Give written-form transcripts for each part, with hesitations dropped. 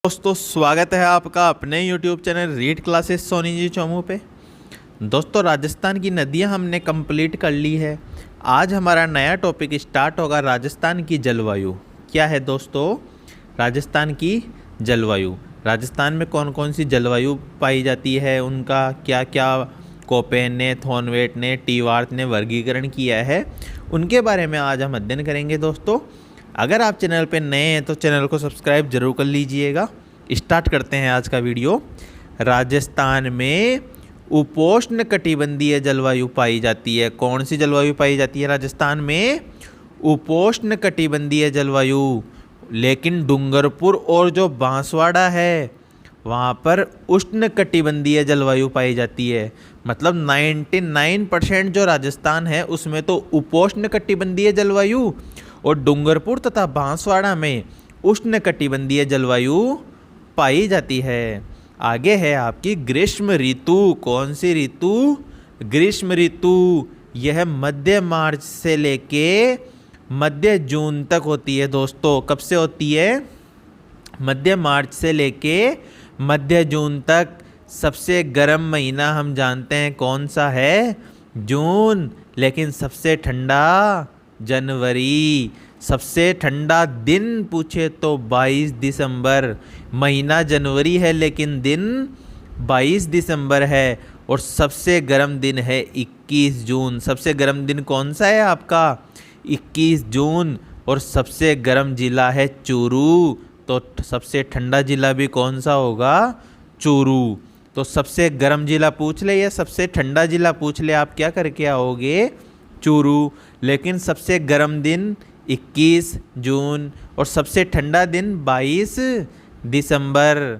दोस्तों स्वागत है आपका अपने YouTube channel read classes Soni ji Chomu पे। दोस्तों राजस्थान की नदियां हमने कंप्लीट कर ली है। आज हमारा नया टॉपिक स्टार्ट होगा राजस्थान की जलवायु। क्या है दोस्तों? राजस्थान की जलवायु। राजस्थान में कौन कौन सी जलवायु पाई जाती है, उनका क्या क्या कोपेन ने, थॉर्नवेट ने, टीवार्थ ने वर्गीकरण किया है, उनके बारे में आज हम अध्ययन करेंगे। दोस्तों अगर आप चैनल पे नए हैं तो चैनल को सब्सक्राइब जरूर कर लीजिएगा। स्टार्ट करते हैं आज का वीडियो। राजस्थान में उपोष्ण कटिबंधीय जलवायु पाई जाती है। कौन सी जलवायु पाई जाती है राजस्थान में? उपोष्ण कटिबंधीय जलवायु। लेकिन डूंगरपुर और जो बांसवाड़ा है वहाँ पर उष्ण कटिबंधीय जलवायु पाई जाती है। मतलब 99% जो राजस्थान है उसमें तो उपोष्ण कटिबंधीय जलवायु और डूंगरपुर तथा बांसवाड़ा में उष्ण कटिबंधीय जलवायु पाई जाती है। आगे है आपकी ग्रीष्म ऋतु। कौन सी ऋतु? ग्रीष्म ऋतु। यह मध्य मार्च से लेके मध्य जून तक होती है। दोस्तों कब से होती है? मध्य मार्च से लेके मध्य जून तक। सबसे गर्म महीना हम जानते हैं कौन सा है? जून। लेकिन सबसे ठंडा जनवरी। सबसे ठंडा दिन पूछे तो 22 दिसंबर। महीना जनवरी है लेकिन दिन 22 दिसंबर है। और सबसे गर्म दिन है 21 जून। सबसे गर्म दिन कौन सा है आपका? 21 जून। और सबसे गर्म जिला है चूरू। तो सबसे ठंडा जिला भी कौन सा होगा? चूरू। तो सबसे गर्म जिला पूछ ले या सबसे ठंडा जिला पूछ ले, आप क्या करके आओगे? चूरू। लेकिन सबसे गर्म दिन 21 जून और सबसे ठंडा दिन 22 दिसंबर।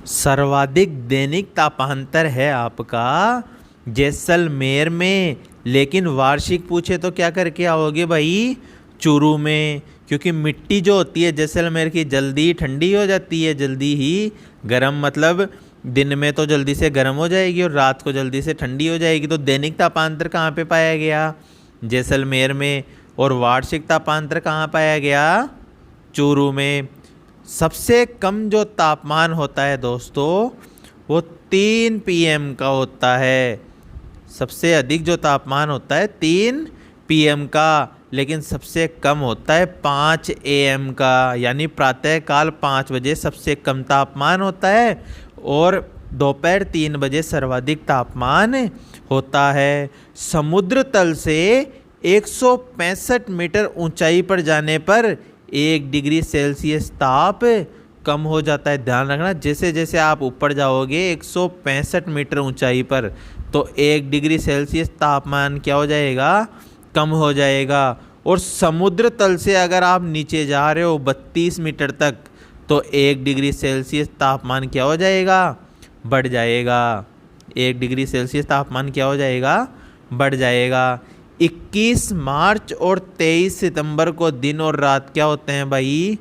सर्वाधिक दैनिक तापांतर है आपका जैसलमेर में। लेकिन वार्षिक पूछे तो क्या करके आओगे भाई? चूरू में। क्योंकि मिट्टी जो होती है जैसलमेर की जल्दी ठंडी हो जाती है, जल्दी ही गर्म। मतलब दिन में तो जल्दी से गर्म हो जाएगी और रात को जल्दी से ठंडी हो जाएगी। तो दैनिक तापांतर कहाँ पे पाया गया? जैसलमेर में। और वार्षिक तापांतर कहाँ पाया गया? चूरू में। सबसे कम जो तापमान होता है दोस्तों वो 3 PM का होता है। सबसे अधिक जो तापमान होता है 3 PM का। लेकिन सबसे कम होता है 5 AM का। यानी प्रातःकाल 5 बजे सबसे कम तापमान होता है और दोपहर 3 बजे सर्वाधिक तापमान होता है। समुद्र तल से 165 मीटर ऊंचाई पर जाने पर 1 डिग्री सेल्सियस ताप कम हो जाता है। ध्यान रखना, जैसे जैसे आप ऊपर जाओगे 165 मीटर ऊंचाई पर तो 1 डिग्री सेल्सियस तापमान क्या हो जाएगा? कम हो जाएगा। और समुद्र तल से अगर आप नीचे जा रहे हो 32 मीटर तक तो 1 डिग्री सेल्सियस तापमान क्या हो जाएगा? बढ़ जाएगा। 1 डिग्री सेल्सियस तापमान क्या हो जाएगा? बढ़ जाएगा। 21 मार्च और 23 सितंबर को दिन और रात क्या होते हैं भाई?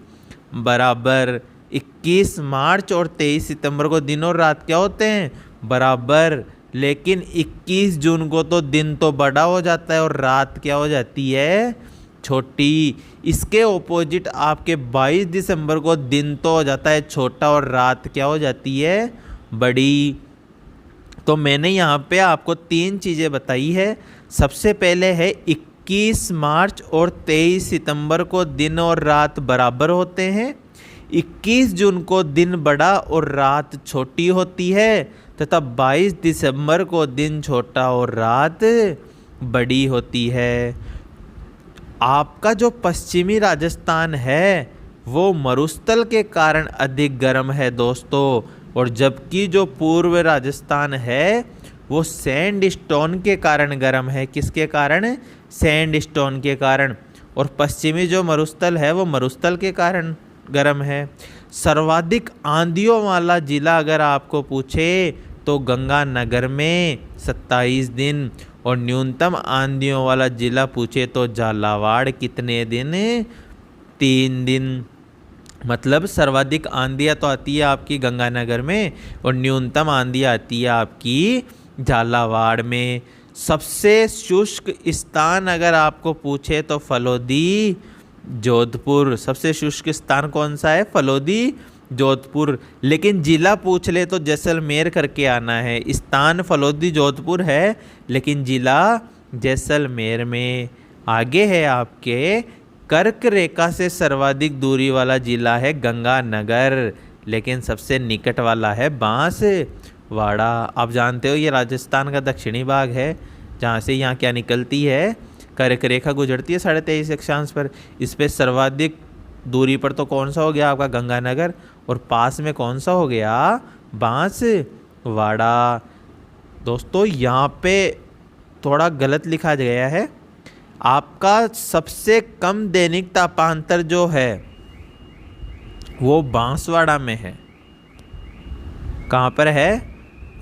बराबर। 21 मार्च और 23 सितंबर को दिन और रात क्या होते हैं? बराबर। लेकिन 21 जून को तो दिन तो बड़ा हो जाता है और रात क्या हो जाती है? छोटी। इसके ऑपोजिट आपके 22 दिसंबर को दिन तो हो जाता है छोटा और रात क्या हो जाती है? बड़ी। तो मैंने यहाँ पे आपको 3 चीज़ें बताई है। सबसे पहले है 21 मार्च और 23 सितंबर को दिन और रात बराबर होते हैं। 21 जून को दिन बड़ा और रात छोटी होती है तथा 22 दिसंबर को दिन छोटा और रात बड़ी होती है। आपका जो पश्चिमी राजस्थान है वो मरुस्थल के कारण अधिक गर्म है दोस्तों। और जबकि जो पूर्व राजस्थान है वो सैंडस्टोन के कारण गर्म है। किसके कारण? सैंडस्टोन के कारण। और पश्चिमी जो मरुस्थल है वो मरुस्थल के कारण गर्म है। सर्वाधिक आंधियों वाला जिला अगर आपको पूछे तो गंगानगर में 27 दिन। और न्यूनतम आंधियों वाला जिला पूछे तो झालावाड़ कितने दिन? 3 दिन। मतलब सर्वाधिक आंधियाँ तो आती है आपकी गंगानगर में और न्यूनतम आंधी आती है आपकी झालावाड़ में। सबसे शुष्क स्थान अगर आपको पूछे तो फलोदी जोधपुर। सबसे शुष्क स्थान कौन सा है? फलोदी जोधपुर, लेकिन जिला पूछ ले तो जैसलमेर करके आना है। स्थान फलोदी जोधपुर है लेकिन जिला जैसलमेर में। आगे है आपके कर्क रेखा से सर्वाधिक दूरी वाला जिला है गंगानगर, लेकिन सबसे निकट वाला है बांसवाड़ा। आप जानते हो ये राजस्थान का दक्षिणी भाग है, जहाँ से यहाँ क्या निकलती है, कर्क रेखा गुजरती है 23.5 अक्षांश पर। इस पे सर्वाधिक दूरी पर तो कौन सा हो गया आपका गंगानगर, और पास में कौन सा हो गया बांसवाड़ा। दोस्तों यहाँ पे थोड़ा गलत लिखा गया है, आपका सबसे कम दैनिक तापांतर जो है वो बांसवाड़ा में है। कहाँ पर है,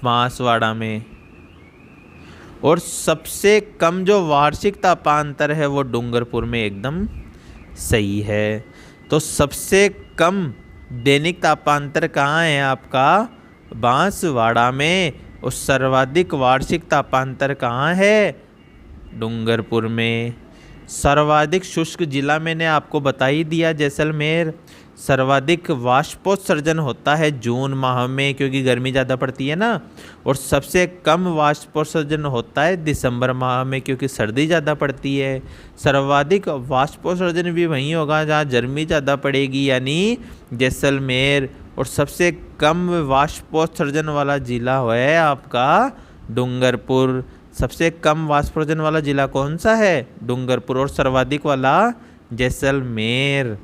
बांसवाड़ा में। और सबसे कम जो वार्षिक तापांतर है वो डूंगरपुर में, एकदम सही है। तो सबसे कम दैनिक तापांतर कहाँ है आपका, बांसवाड़ा में। और सर्वाधिक वार्षिक तापांतर कहाँ है, डूंगरपुर में। सर्वाधिक शुष्क जिला मैंने आपको बता ही दिया, जैसलमेर। सर्वाधिक वाष्पोत्सर्जन होता है जून माह में, क्योंकि गर्मी ज़्यादा पड़ती है ना। और सबसे कम वाष्पोत्सर्जन होता है दिसंबर माह में, क्योंकि सर्दी ज़्यादा पड़ती है। सर्वाधिक वाष्पोत्सर्जन भी वहीं होगा जहाँ गर्मी ज़्यादा पड़ेगी, यानी जैसलमेर। और सबसे कम वाष्पोत्सर्जन वाला जिला है आपका डूंगरपुर। सबसे कम वाष्पोत्सर्जन वाला जिला कौन सा है, डूंगरपुर। और सर्वाधिक वाला जैसलमेर।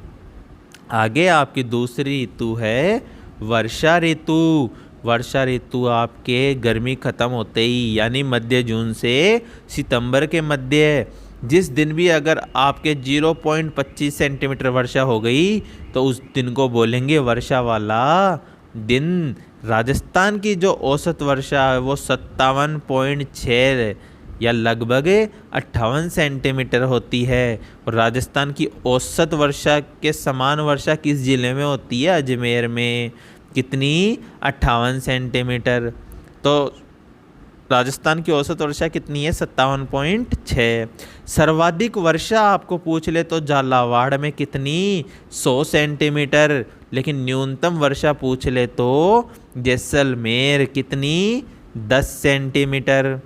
आगे आपकी दूसरी ऋतु है वर्षा ऋतु। वर्षा ऋतु आपके गर्मी ख़त्म होते ही, यानी मध्य जून से सितंबर के मध्य, जिस दिन भी अगर आपके 0.25 सेंटीमीटर वर्षा हो गई तो उस दिन को बोलेंगे वर्षा वाला दिन। राजस्थान की जो औसत वर्षा है वो 57.6 या लगभग 58 सेंटीमीटर होती है। और राजस्थान की औसत वर्षा के समान वर्षा किस ज़िले में होती है, अजमेर में। कितनी, 58 सेंटीमीटर। तो राजस्थान की औसत वर्षा कितनी है, 57.6। सर्वाधिक वर्षा आपको पूछ ले तो झालावाड़ में कितनी, 100 सेंटीमीटर। लेकिन न्यूनतम वर्षा पूछ ले तो जैसलमेर, कितनी, 10 सेंटीमीटर।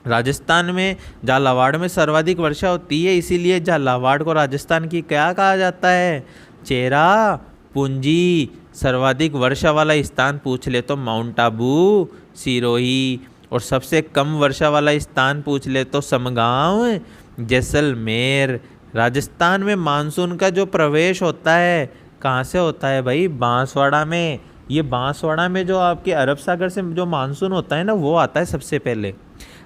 राजस्थान में झालावाड़ में सर्वाधिक वर्षा होती है, इसीलिए झालावाड़ को राजस्थान की क्या कहा जाता है, चेरापूंजी। सर्वाधिक वर्षा वाला स्थान पूछ ले तो माउंट आबू, सिरोही। और सबसे कम वर्षा वाला स्थान पूछ ले तो समगांव, जैसलमेर। राजस्थान में मानसून का जो प्रवेश होता है कहाँ से होता है भाई, बांसवाड़ा में। ये बांसवाड़ा में जो आपके अरब सागर से जो मानसून होता है ना, वो आता है सबसे पहले।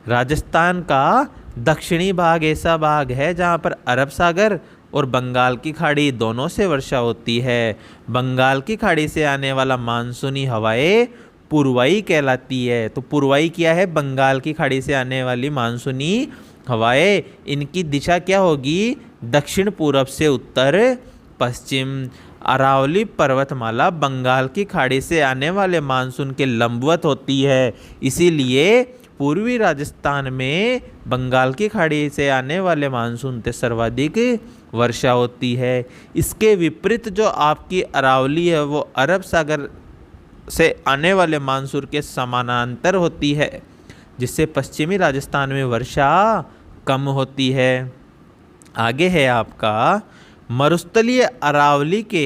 राजस्थान का दक्षिणी भाग ऐसा भाग है जहाँ पर अरब सागर और बंगाल की खाड़ी दोनों से वर्षा होती है। बंगाल की खाड़ी से आने वाला मानसूनी हवाएं पूर्वाई कहलाती है। तो पूर्वाई क्या है, बंगाल की खाड़ी से आने वाली मानसूनी हवाएं। इनकी दिशा क्या होगी, दक्षिण पूर्व से उत्तर पश्चिम। अरावली पर्वतमाला बंगाल की खाड़ी से आने वाले मानसून के लंबवत होती है, इसीलिए पूर्वी राजस्थान में बंगाल की खाड़ी से आने वाले मानसून से सर्वाधिक वर्षा होती है। इसके विपरीत जो आपकी अरावली है वो अरब सागर से आने वाले मानसून के समानांतर होती है, जिससे पश्चिमी राजस्थान में वर्षा कम होती है। आगे है आपका मरुस्थलीय अरावली के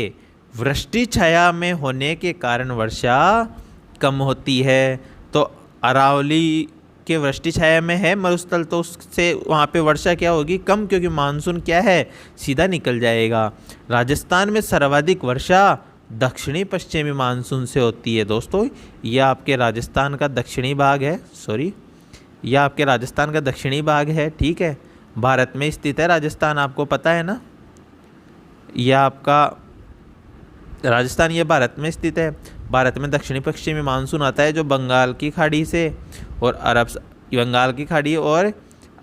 वृष्टि छाया में होने के कारण वर्षा कम होती है। तो अरावली के वृष्टि छाया में है मरुस्थल, तो उससे वहाँ पे वर्षा क्या होगी, कम, क्योंकि मानसून क्या है, सीधा निकल जाएगा। राजस्थान में सर्वाधिक वर्षा दक्षिणी पश्चिमी मानसून से होती है। दोस्तों यह आपके राजस्थान का दक्षिणी भाग है, यह आपके राजस्थान का दक्षिणी भाग है, ठीक है। भारत में स्थित है राजस्थान, आपको पता है ना। यह आपका राजस्थान ये भारत में स्थित है। भारत में दक्षिणी पश्चिमी मानसून आता है जो बंगाल की खाड़ी से और बंगाल की खाड़ी और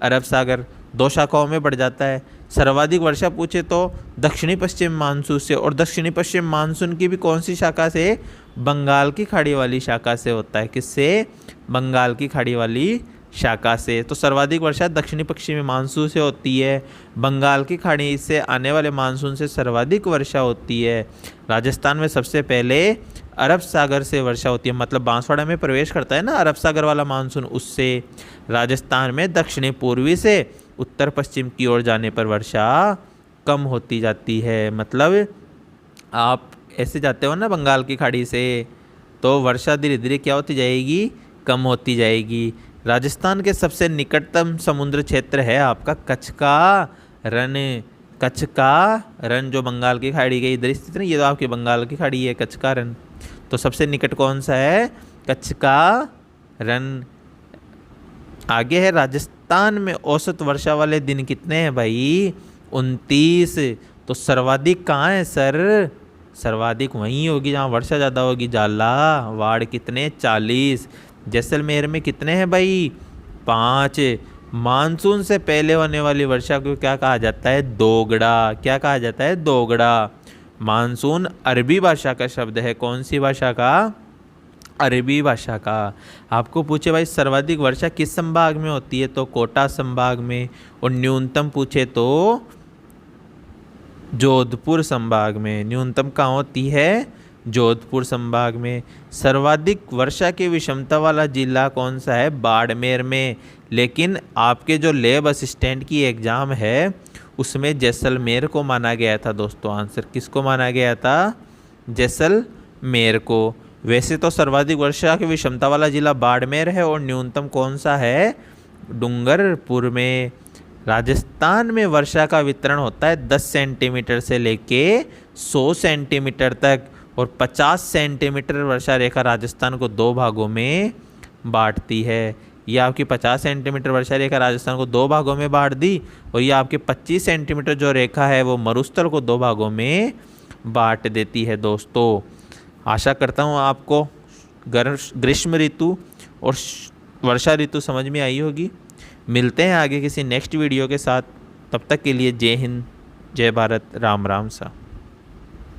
अरब सागर दो शाखाओं में बढ़ जाता है। सर्वाधिक वर्षा पूछे तो दक्षिणी पश्चिम मानसून से, और दक्षिणी पश्चिम मानसून की भी कौन सी शाखा से, बंगाल की खाड़ी वाली शाखा से होता है। किससे, बंगाल की खाड़ी वाली शाखा से। तो सर्वाधिक वर्षा दक्षिणी पश्चिमी मानसून से होती है। बंगाल की खाड़ी से आने वाले मानसून से सर्वाधिक वर्षा होती है। राजस्थान में सबसे पहले अरब सागर से वर्षा होती है, मतलब बांसवाड़ा में प्रवेश करता है ना अरब सागर वाला मानसून, उससे। राजस्थान में दक्षिणी पूर्वी से उत्तर पश्चिम की ओर जाने पर वर्षा कम होती जाती है। मतलब आप ऐसे जाते हो ना बंगाल की खाड़ी से, तो वर्षा धीरे धीरे क्या होती जाएगी, कम होती जाएगी। राजस्थान के सबसे निकटतम समुद्र क्षेत्र है आपका कच्छ का रण। कच्छ का रण जो बंगाल की खाड़ी के इधर स्थित है, ये तो आपकी बंगाल की खाड़ी है कच्छ का रण। तो सबसे निकट कौन सा है, कच्छ का रण। आगे है राजस्थान में औसत वर्षा वाले दिन कितने हैं भाई, 29। तो सर्वाधिक कहाँ है सर, सर्वाधिक वहीं होगी जहाँ वर्षा ज़्यादा होगी, झालावाड़। कितने, 40। जैसलमेर में कितने हैं भाई, 5। मानसून से पहले होने वाली वर्षा को क्या कहा जाता है, दोगड़ा। क्या कहा जाता है, दोगड़ा। मानसून अरबी भाषा का शब्द है, कौन सी भाषा का, अरबी भाषा का। आपको पूछे भाई सर्वाधिक वर्षा किस संभाग में होती है, तो कोटा संभाग में। और न्यूनतम पूछे तो जोधपुर संभाग में। न्यूनतम कहाँ होती है, जोधपुर संभाग में। सर्वाधिक वर्षा की विषमता वाला जिला कौन सा है, बाड़मेर में। लेकिन आपके जो लैब असिस्टेंट की एग्ज़ाम है उसमें जैसलमेर को माना गया था दोस्तों। आंसर किसको माना गया था, जैसलमेर को। वैसे तो सर्वाधिक वर्षा की विषमता वाला जिला बाड़मेर है और न्यूनतम कौन सा है, डूंगरपुर में। राजस्थान में वर्षा का वितरण होता है 10 सेंटीमीटर से लेके 100 सेंटीमीटर तक, और 50 सेंटीमीटर वर्षा रेखा राजस्थान को 2 भागों में बांटती है। ये आपकी 50 सेंटीमीटर वर्षा रेखा राजस्थान को 2 भागों में बांट दी, और ये आपकी 25 सेंटीमीटर जो रेखा है वो मरुस्थल को 2 भागों में बांट देती है दोस्तों। आशा करता हूँ आपको ग्रीष्म ऋतु और वर्षा ऋतु समझ में आई होगी। मिलते हैं आगे किसी नेक्स्ट वीडियो के साथ, तब तक के लिए जय हिंद, जय भारत, राम राम सा।